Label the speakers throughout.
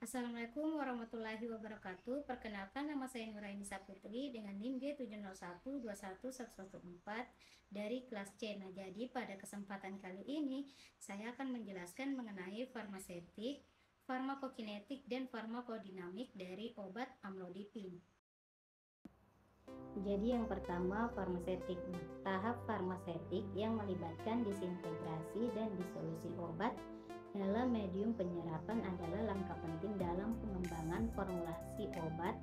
Speaker 1: Assalamualaikum warahmatullahi wabarakatuh. Perkenalkan, nama saya Nurainisa Putri dengan NIM G701211114 dari kelas C. Nah, jadi pada kesempatan kali ini saya akan menjelaskan mengenai farmaseutik, farmakokinetik, dan farmakodinamik dari obat amlodipin. Jadi yang pertama farmaseutik. Tahap farmaseutik yang melibatkan disintegrasi dan disolusi obat dalam medium penyerapan adalah langkah penting dalam pengembangan formulasi obat.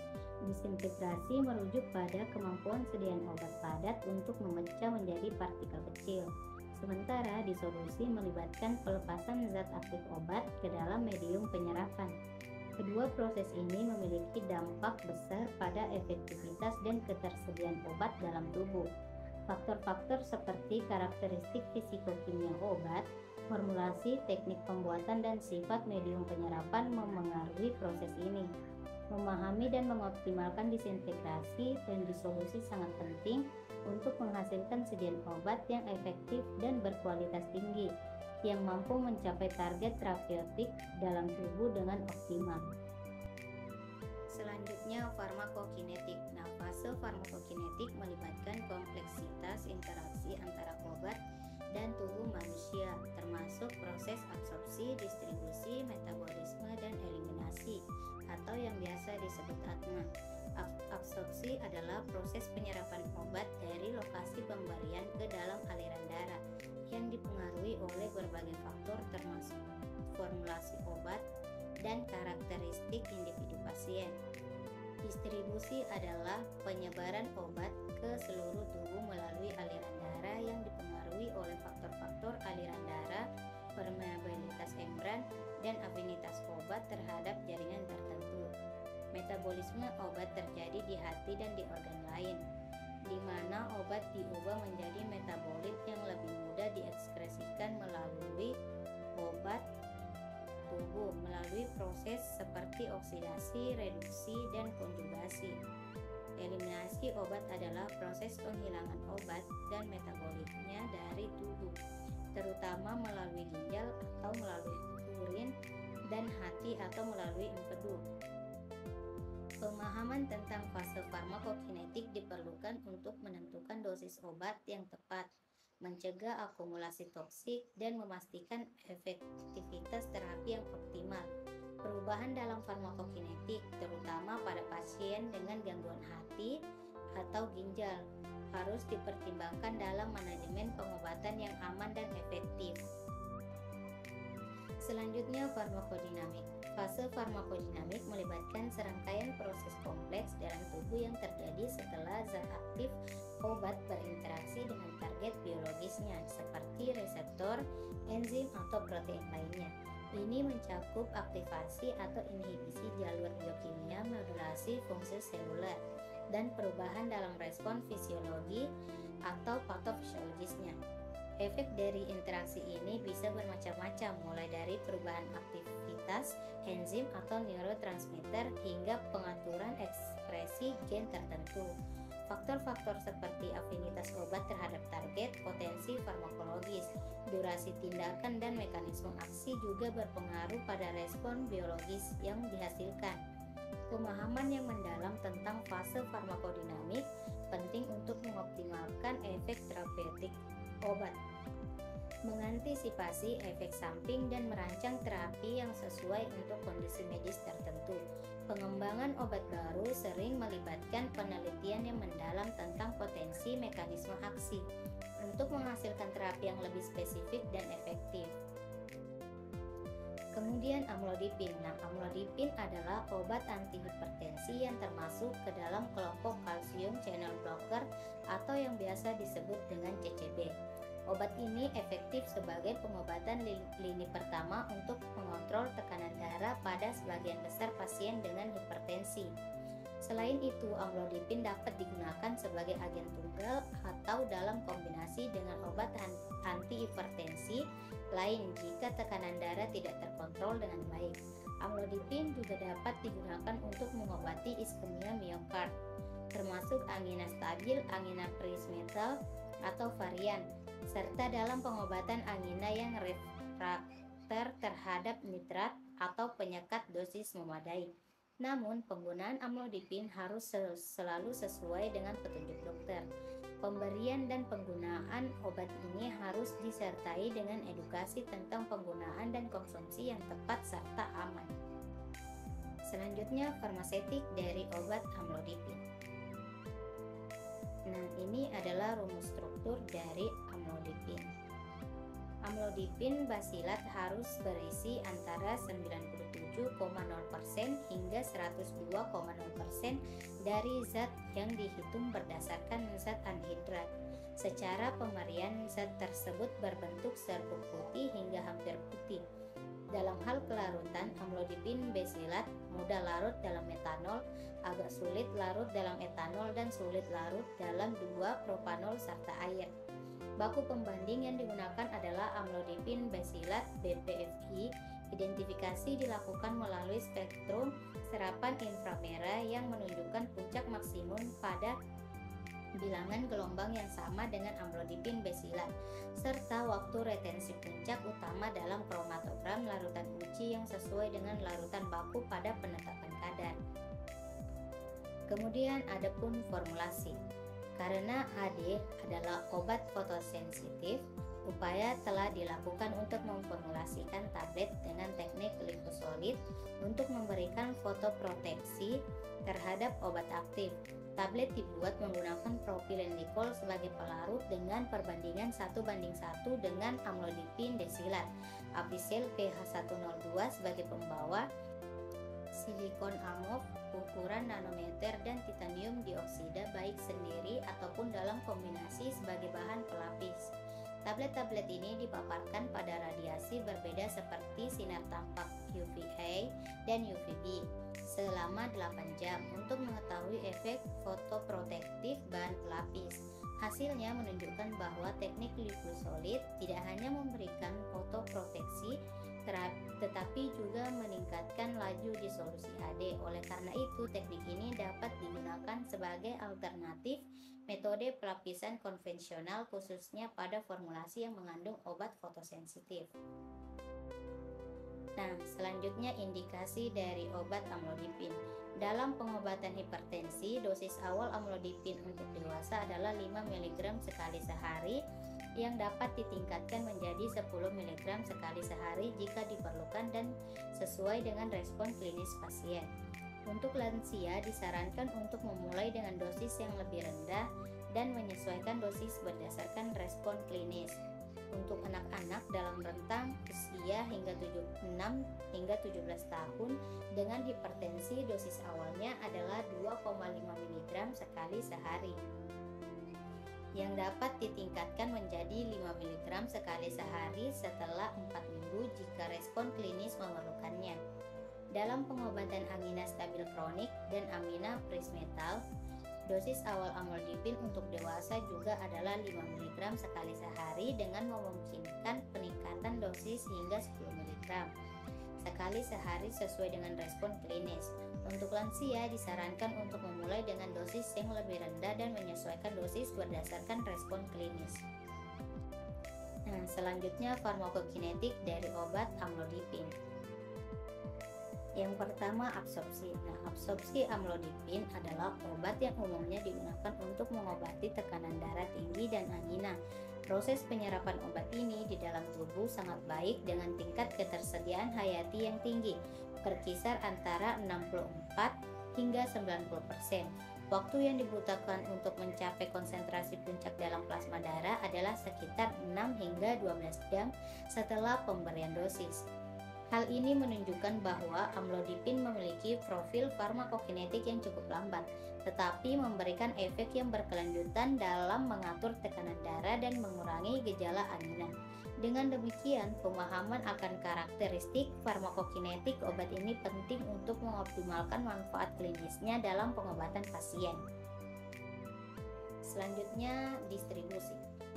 Speaker 1: Disintegrasi merujuk pada kemampuan sediaan obat padat untuk memecah menjadi partikel kecil. Sementara disolusi melibatkan pelepasan zat aktif obat ke dalam medium penyerapan. Kedua proses ini memiliki dampak besar pada efektivitas dan ketersediaan obat dalam tubuh. Faktor-faktor seperti karakteristik fisikokimia obat, formulasi, teknik pembuatan, dan sifat medium penyerapan memengaruhi proses ini. Memahami dan mengoptimalkan disintegrasi dan disolusi sangat penting untuk menghasilkan sediaan obat yang efektif dan berkualitas tinggi, yang mampu mencapai target terapeutik dalam tubuh dengan optimal. Selanjutnya, farmakokinetik. Nah, fase farmakokinetik melibatkan kompleksitas interaksi antara obat dan tubuh manusia, termasuk proses absorpsi, distribusi, metabolisme, dan eliminasi, atau yang biasa disebut ATMA. Absorpsi adalah proses penyerapan obat dari lokasi pemberian ke dalam aliran darah yang dipengaruhi oleh berbagai faktor termasuk formulasi obat dan karakteristik individu pasien. Distribusi adalah penyebaran obat ke seluruh tubuh melalui aliran darah yang dipengaruhi oleh faktor-faktor aliran darah, permeabilitas membran, dan afinitas obat terhadap jaringan tertentu. Metabolisme obat terjadi di hati dan di organ lain, di mana obat diubah menjadi metabolit yang lebih mudah diekskresikan melalui obat tubuh melalui proses seperti oksidasi, reduksi, dan konjugasi. Eliminasi obat adalah proses penghilangan obat dan metabolitnya dari tubuh, terutama melalui ginjal atau melalui urin, dan hati atau melalui empedu. Pemahaman tentang fase farmakokinetik diperlukan untuk menentukan dosis obat yang tepat, mencegah akumulasi toksik, dan memastikan efektivitas terapi yang optimal. Perubahan dalam farmakokinetik, terutama pada pasien dengan gangguan hati atau ginjal, harus dipertimbangkan dalam manajemen pengobatan yang aman dan efektif. Selanjutnya, farmakodinamik. Fase farmakodinamik melibatkan serangkaian proses kompleks dalam tubuh yang terjadi setelah zat aktif obat berinteraksi dengan target biologisnya seperti reseptor, enzim, atau protein lainnya. Ini mencakup aktivasi atau inhibisi jalur biokimia, modulasi fungsi seluler, dan perubahan dalam respon fisiologi atau patofisiologisnya. Efek dari interaksi ini bisa bermacam-macam, mulai dari perubahan aktivitas enzim atau neurotransmitter hingga pengaturan ekspresi gen tertentu. Faktor-faktor seperti afinitas obat terhadap target, potensi farmakologis, durasi tindakan, dan mekanisme aksi juga berpengaruh pada respon biologis yang dihasilkan. Pemahaman yang mendalam tentang fase farmakodinamik penting untuk mengoptimalkan efek terapeutik obat, mengantisipasi efek samping, dan merancang terapi yang sesuai untuk kondisi medis tertentu. Pengembangan obat baru sering melibatkan penelitian yang mendalam tentang potensi mekanisme aksi untuk menghasilkan terapi yang lebih spesifik dan efektif. Kemudian amlodipin. Nah, amlodipin adalah obat antihipertensi yang termasuk ke dalam kelompok calcium channel blocker atau yang biasa disebut dengan CCB. Obat ini efektif sebagai pengobatan lini pertama untuk mengontrol tekanan darah pada sebagian besar pasien dengan hipertensi. Selain itu, amlodipin dapat digunakan sebagai agen tunggal atau dalam kombinasi dengan obat antihipertensi lain jika tekanan darah tidak terkontrol dengan baik. Amlodipin juga dapat digunakan untuk mengobati iskemia miokard, termasuk angina stabil, angina presmetal, atau varian, serta dalam pengobatan angina yang refrakter terhadap nitrat atau penyekat dosis memadai. Namun, penggunaan amlodipin harus selalu sesuai dengan petunjuk dokter. Pemberian dan penggunaan obat ini harus disertai dengan edukasi tentang penggunaan dan konsumsi yang tepat serta aman. Selanjutnya, farmasetik dari obat amlodipin. Nah, ini adalah rumus struktur dari amlodipin. Amlodipin basilat harus berisi antara 97,0% hingga 102,0% dari zat yang dihitung berdasarkan zat anhidrat. Secara pemberian zat tersebut berbentuk serbuk putih hingga hampir putih. Dalam hal kelarutan, amlodipin basilat mudah larut dalam metanol, agak sulit larut dalam etanol, dan sulit larut dalam 2-propanol serta air. Baku pembanding yang digunakan adalah amlodipin basilat BPFI. Identifikasi dilakukan melalui spektrum serapan inframerah yang menunjukkan puncak maksimum pada bilangan gelombang yang sama dengan amlodipin basilat, serta waktu retensi puncak utama dalam kromatogram larutan uji yang sesuai dengan larutan baku pada penetapan kadar. Kemudian ada pun formulasi. Karena AD adalah obat fotosensitif, upaya telah dilakukan untuk memformulasikan tablet dengan teknik glifosolid untuk memberikan fotoproteksi terhadap obat aktif. Tablet dibuat menggunakan propylenglikol sebagai pelarut dengan perbandingan 1:1 dengan amlodipin desilat, apisil pH102 sebagai pembawa, silikon amorf ukuran nanometer, dan titanium dioksida baik sendiri ataupun dalam kombinasi sebagai bahan pelapis. Tablet-tablet ini dipaparkan pada radiasi berbeda seperti sinar tampak UVA dan UVB selama 8 jam untuk mengetahui efek fotoprotektif bahan pelapis. Hasilnya menunjukkan bahwa teknik glifosolid tidak hanya memberikan fotoproteksi tetapi juga meningkatkan laju disolusi AD. Oleh karena itu, teknik ini dapat digunakan sebagai alternatif metode pelapisan konvensional khususnya pada formulasi yang mengandung obat fotosensitif. Nah, selanjutnya indikasi dari obat amlodipin. Dalam pengobatan hipertensi, dosis awal amlodipin untuk dewasa adalah 5 mg sekali sehari yang dapat ditingkatkan menjadi 10 mg sekali sehari jika diperlukan dan sesuai dengan respon klinis pasien. Untuk lansia disarankan untuk memulai dengan dosis yang lebih rendah dan menyesuaikan dosis berdasarkan respon klinis. Untuk anak-anak dalam rentang usia hingga 6 hingga 17 tahun dengan hipertensi, dosis awalnya adalah 2,5 mg sekali sehari yang dapat ditingkatkan menjadi 5 mg sekali sehari setelah 4 minggu jika respon klinis memerlukannya. Dalam pengobatan angina stabil kronik dan angina prismetal, dosis awal amlodipin untuk dewasa juga adalah 5 mg sekali sehari dengan memungkinkan peningkatan dosis hingga 10 mg sekali sehari sesuai dengan respon klinis. Untuk lansia disarankan untuk memulai dengan dosis yang lebih rendah dan menyesuaikan dosis berdasarkan respon klinis. Nah, selanjutnya farmakokinetik dari obat amlodipin. Yang pertama, absorpsi. Nah, absorpsi amlodipin adalah obat yang umumnya digunakan untuk mengobati tekanan darah tinggi dan angina. Proses penyerapan obat ini di dalam tubuh sangat baik dengan tingkat ketersediaan hayati yang tinggi, berkisar antara 64 hingga 90%. Waktu yang dibutuhkan untuk mencapai konsentrasi puncak dalam plasma darah adalah sekitar 6 hingga 12 jam setelah pemberian dosis. Hal ini menunjukkan bahwa amlodipin memiliki profil farmakokinetik yang cukup lambat, tetapi memberikan efek yang berkelanjutan dalam mengatur tekanan darah dan mengurangi gejala angina. Dengan demikian, pemahaman akan karakteristik farmakokinetik obat ini penting untuk mengoptimalkan manfaat klinisnya dalam pengobatan pasien. Selanjutnya, distribusi.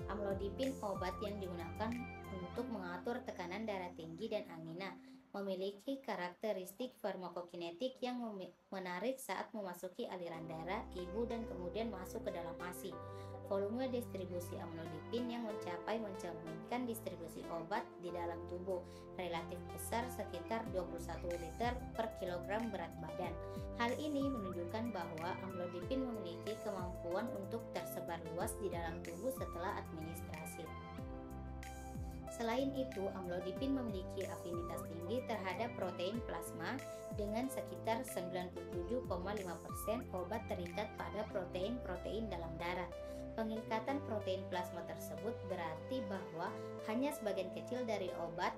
Speaker 1: Amlodipin obat yang digunakan untuk mengatur tekanan darah tinggi dan angina. memiliki karakteristik farmakokinetik yang menarik saat memasuki aliran darah ibu dan kemudian masuk ke dalam ASI. Volume distribusi amlodipin yang mencerminkan distribusi obat di dalam tubuh relatif besar, sekitar 21 liter per kilogram berat badan. Hal ini menunjukkan bahwa amlodipin memiliki kemampuan untuk tersebar luas di dalam tubuh setelah administrasi. Selain itu, amlodipin memiliki afinitas tinggi terhadap protein plasma dengan sekitar 97,5% obat terikat pada protein-protein dalam darah. Pengikatan protein plasma tersebut berarti bahwa hanya sebagian kecil dari obat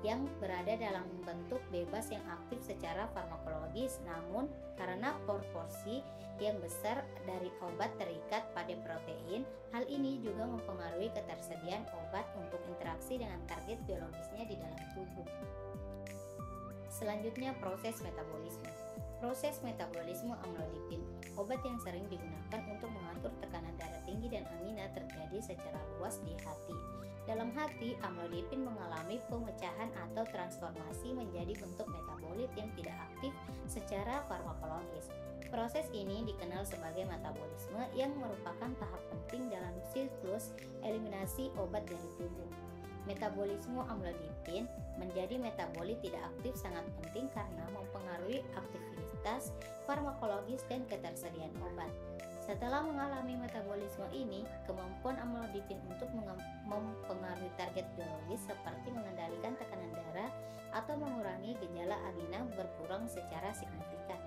Speaker 1: yang berada dalam bentuk bebas yang aktif secara farmakologis, namun karena proporsi yang besar dari obat terikat pada protein, hal ini juga mempengaruhi ketersediaan obat untuk interaksi dengan target biologisnya di dalam tubuh. Selanjutnya, proses metabolisme. Proses metabolisme amlodipin, obat yang sering digunakan untuk mengatur tekanan darah tinggi dan angina, terjadi secara luas di hati. Dalam hati, amlodipin mengalami pemecahan atau transformasi menjadi bentuk metabolit yang tidak aktif secara farmakologis. Proses ini dikenal sebagai metabolisme yang merupakan tahap penting dalam siklus eliminasi obat dari tubuh. Metabolisme amlodipin menjadi metabolit tidak aktif sangat penting karena mempengaruhi aktivitas farmakologis dan ketersediaan obat. Setelah mengalami metabolisme ini, kemampuan amlodipin untuk mempengaruhi target biologis seperti mengendalikan tekanan darah atau mengurangi gejala angina berkurang secara signifikan.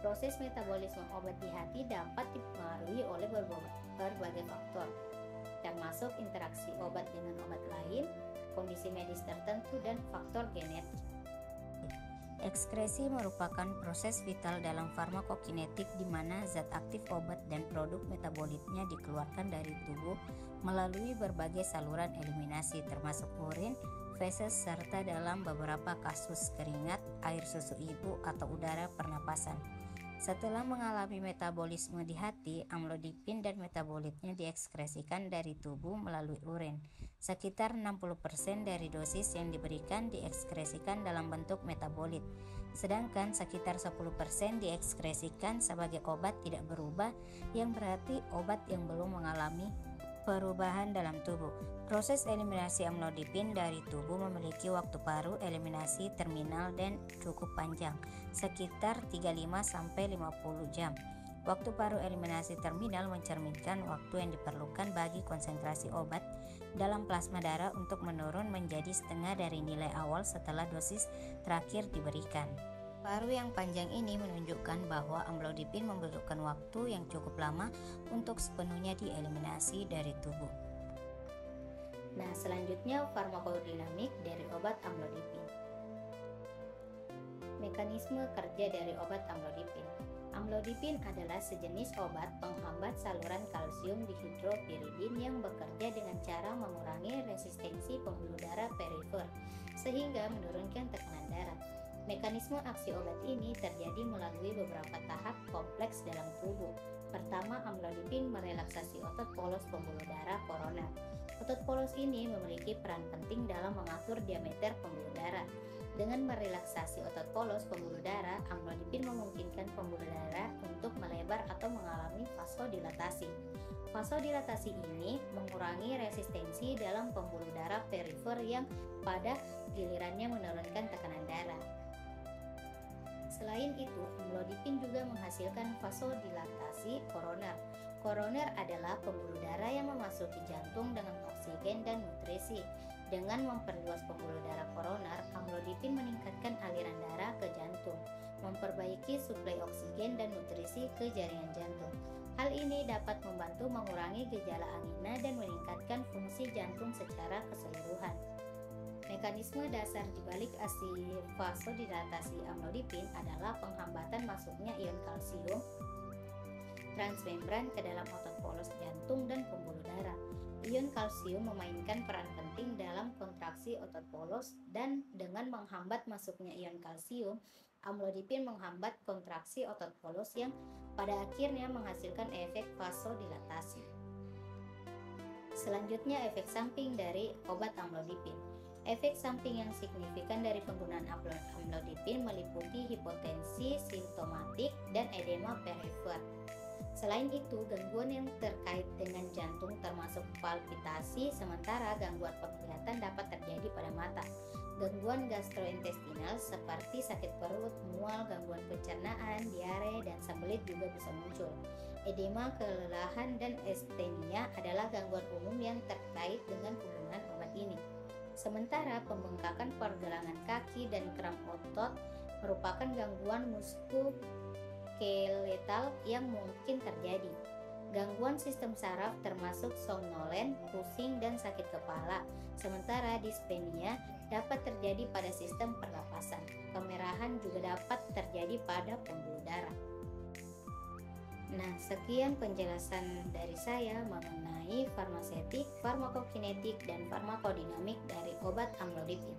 Speaker 1: Proses metabolisme obat di hati dapat dipengaruhi oleh berbagai faktor, termasuk interaksi obat dengan obat lain, kondisi medis tertentu, dan faktor genetik. Ekskresi merupakan proses vital dalam farmakokinetik di mana zat aktif obat dan produk metabolitnya dikeluarkan dari tubuh melalui berbagai saluran eliminasi termasuk urin, feses, serta dalam beberapa kasus keringat, air susu ibu, atau udara pernapasan. Setelah mengalami metabolisme di hati, amlodipin dan metabolitnya diekskresikan dari tubuh melalui urin. Sekitar 60% dari dosis yang diberikan diekskresikan dalam bentuk metabolit, sedangkan sekitar 10% diekskresikan sebagai obat tidak berubah, yang berarti obat yang belum mengalami perubahan dalam tubuh. Proses eliminasi amlodipin dari tubuh memiliki waktu paruh eliminasi terminal dan cukup panjang, sekitar 35-50 jam. Waktu paruh eliminasi terminal mencerminkan waktu yang diperlukan bagi konsentrasi obat dalam plasma darah untuk menurun menjadi setengah dari nilai awal setelah dosis terakhir diberikan. Paruh yang panjang ini menunjukkan bahwa amlodipin membutuhkan waktu yang cukup lama untuk sepenuhnya dieliminasi dari tubuh. Nah, selanjutnya farmakodinamik dari obat amlodipin. Mekanisme kerja dari obat amlodipin. Amlodipin adalah sejenis obat penghambat saluran kalsium dihidropiridin yang bekerja dengan cara mengurangi resistensi pembuluh darah perifer sehingga menurunkan tekanan darah. Mekanisme aksi obat ini terjadi melalui beberapa tahap kompleks dalam tubuh. Pertama, amlodipin merelaksasi otot polos pembuluh darah koroner. Otot polos ini memiliki peran penting dalam mengatur diameter pembuluh darah. Dengan merelaksasi otot polos pembuluh darah, amlodipin memungkinkan pembuluh darah untuk melebar atau mengalami vasodilatasi. Vasodilatasi ini mengurangi resistensi dalam pembuluh darah perifer yang pada gilirannya menurunkan tekanan darah. Selain itu, amlodipin juga menghasilkan vasodilatasi koroner. Koroner adalah pembuluh darah yang memasuki jantung dengan oksigen dan nutrisi. Dengan memperluas pembuluh darah koroner, amlodipin meningkatkan aliran darah ke jantung, memperbaiki suplai oksigen dan nutrisi ke jaringan jantung. Hal ini dapat membantu mengurangi gejala angina dan meningkatkan fungsi jantung secara keseluruhan. Mekanisme dasar dibalik aksi vasodilatasi amlodipin adalah penghambatan masuknya ion kalsium transmembran ke dalam otot polos jantung dan pembuluh darah. Ion kalsium memainkan peran penting dalam kontraksi otot polos, dan dengan menghambat masuknya ion kalsium, amlodipin menghambat kontraksi otot polos yang pada akhirnya menghasilkan efek vasodilatasi. Selanjutnya, efek samping dari obat amlodipin. Efek samping yang signifikan dari penggunaan amlodipin meliputi hipotensi simptomatik dan edema perifer. Selain itu, gangguan yang terkait dengan jantung termasuk palpitasi, sementara gangguan penglihatan dapat terjadi pada mata. Gangguan gastrointestinal seperti sakit perut, mual, gangguan pencernaan, diare, dan sembelit juga bisa muncul. Edema, kelelahan, dan astenia adalah gangguan umum yang terkait dengan penggunaan obat ini. Sementara pembengkakan pergelangan kaki dan kram otot merupakan gangguan muskuloskeletal yang mungkin terjadi. Gangguan sistem saraf termasuk somnolen, pusing, dan sakit kepala. Sementara dispenia dapat terjadi pada sistem pernapasan. Kemerahan juga dapat terjadi pada pembuluh darah. Nah, sekian penjelasan dari saya mengenai farmasetik, farmakokinetik, dan farmakodinamik dari obat amlodipin.